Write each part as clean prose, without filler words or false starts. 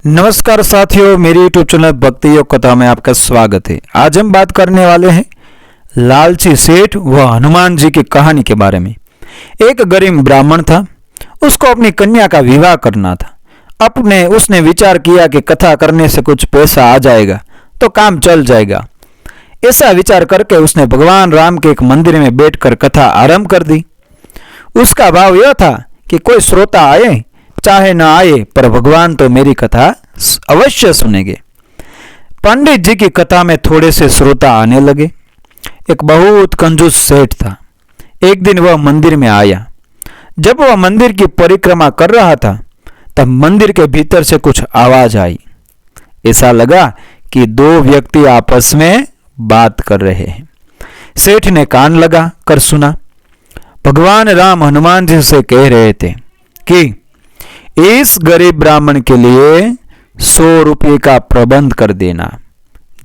नमस्कार साथियों, मेरी यूट्यूब चैनल भक्ति योग कथा में आपका स्वागत है। आज हम बात करने वाले हैं लालची सेठ व हनुमान जी की कहानी के बारे में। एक गरीब ब्राह्मण था, उसको अपनी कन्या का विवाह करना था। उसने विचार किया कि कथा करने से कुछ पैसा आ जाएगा तो काम चल जाएगा। ऐसा विचार करके उसने भगवान राम के एक मंदिर में बैठकर कथा आरंभ कर दी। उसका भाव यह था कि कोई श्रोता आए चाहे न आए, पर भगवान तो मेरी कथा अवश्य सुनेंगे। पंडित जी की कथा में थोड़े से श्रोता आने लगे। एक बहुत कंजूस सेठ था। एक दिन वह मंदिर में आया। जब वह मंदिर की परिक्रमा कर रहा था तब मंदिर के भीतर से कुछ आवाज आई। ऐसा लगा कि दो व्यक्ति आपस में बात कर रहे हैं। सेठ ने कान लगा कर सुना। भगवान राम हनुमान जी से कह रहे थे कि इस गरीब ब्राह्मण के लिए 100 रुपये का प्रबंध कर देना,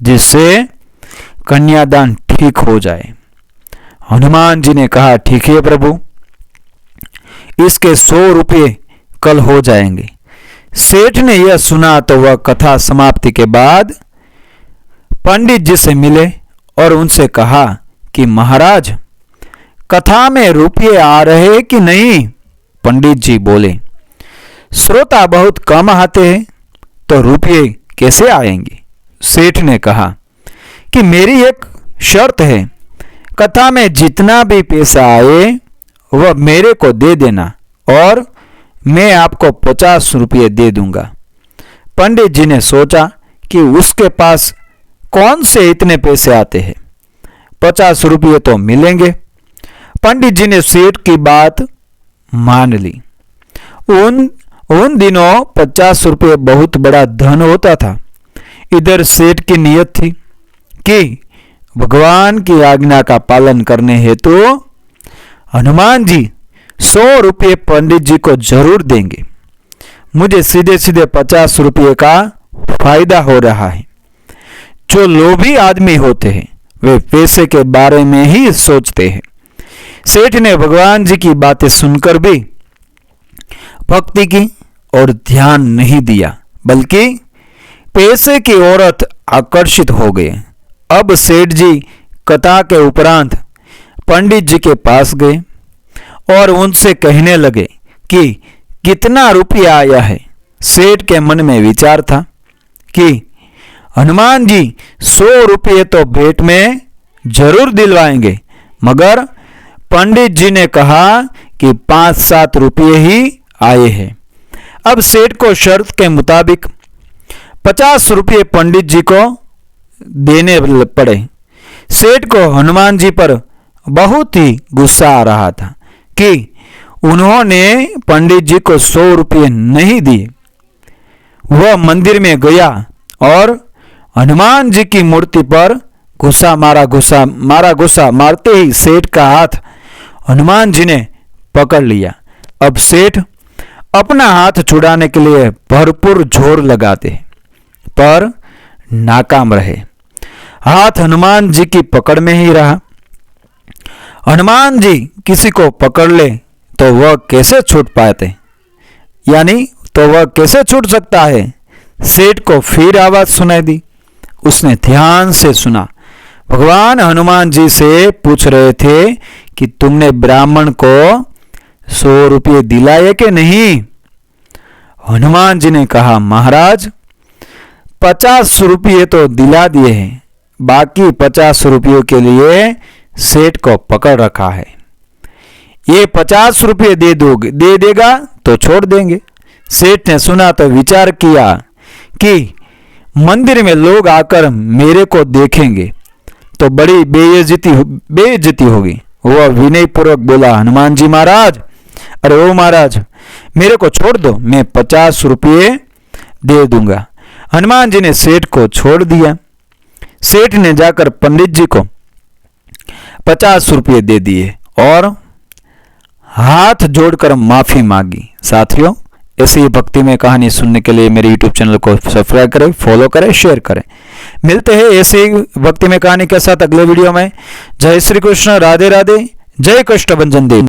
जिससे कन्यादान ठीक हो जाए। हनुमान जी ने कहा, ठीक है प्रभु, इसके 100 रुपये कल हो जाएंगे। सेठ ने यह सुना तो वह कथा समाप्ति के बाद पंडित जी से मिले और उनसे कहा कि महाराज, कथा में रुपये आ रहे कि नहीं? पंडित जी बोले, श्रोता बहुत कम आते हैं तो रुपये कैसे आएंगे? सेठ ने कहा कि मेरी एक शर्त है, कथा में जितना भी पैसा आए वह मेरे को दे देना और मैं आपको 50 रुपये दे दूंगा। पंडित जी ने सोचा कि उसके पास कौन से इतने पैसे आते हैं, 50 रुपये तो मिलेंगे। पंडित जी ने सेठ की बात मान ली। उन दिनों 50 रुपये बहुत बड़ा धन होता था। इधर सेठ की नीयत थी कि भगवान की आज्ञा का पालन करने हेतु हनुमान जी 100 रुपये पंडित जी को जरूर देंगे। मुझे सीधे सीधे 50 रुपये का फायदा हो रहा है। जो लोभी आदमी होते हैं वे पैसे के बारे में ही सोचते हैं। सेठ ने भगवान जी की बातें सुनकर भी भक्ति की और ध्यान नहीं दिया, बल्कि पैसे की औरत आकर्षित हो गए। अब सेठ जी कथा के उपरांत पंडित जी के पास गए और उनसे कहने लगे कि कितना रुपया आया है। सेठ के मन में विचार था कि हनुमान जी 100 रुपये तो भेंट में जरूर दिलवाएंगे, मगर पंडित जी ने कहा कि 5-7 रुपये ही आए हैं। अब सेठ को शर्त के मुताबिक 50 रुपये पंडित जी को देने पड़े। सेठ को हनुमान जी पर बहुत ही गुस्सा आ रहा था कि उन्होंने पंडित जी को 100 रुपये नहीं दिए। वह मंदिर में गया और हनुमान जी की मूर्ति पर गुस्सा मारते ही सेठ का हाथ हनुमान जी ने पकड़ लिया। अब सेठ अपना हाथ छुड़ाने के लिए भरपूर जोर लगाते पर नाकाम रहे। हाथ हनुमान जी की पकड़ में ही रहा। हनुमान जी किसी को पकड़ ले तो वह कैसे छूट पाते, तो वह कैसे छूट सकता है? सेठ को फिर आवाज सुनाई दी। उसने ध्यान से सुना। भगवान हनुमान जी से पूछ रहे थे कि तुमने ब्राह्मण को 100 रुपये दिलाए कि नहीं? हनुमान जी ने कहा, महाराज 50 रुपये तो दिला दिए हैं, बाकी 50 रुपयों के लिए सेठ को पकड़ रखा है। ये 50 रुपये दे देगा तो छोड़ देंगे। सेठ ने सुना तो विचार किया कि मंदिर में लोग आकर मेरे को देखेंगे तो बड़ी बेइज्जती होगी। वह विनय पूर्वक बोला, हनुमान जी महाराज, अरे ओ महाराज, मेरे को छोड़ दो, मैं 50 रुपये दे दूंगा। हनुमान जी ने सेठ को छोड़ दिया। सेठ ने जाकर पंडित जी को 50 रुपये दे दिए और हाथ जोड़कर माफी मांगी। साथियों, ऐसी भक्ति में कहानी सुनने के लिए मेरे YouTube चैनल को सब्सक्राइब करें, फॉलो करें, शेयर करें। मिलते हैं ऐसी भक्ति में कहानी के साथ अगले वीडियो में। जय श्री कृष्ण, राधे राधे, जय कष्टभंजन देव।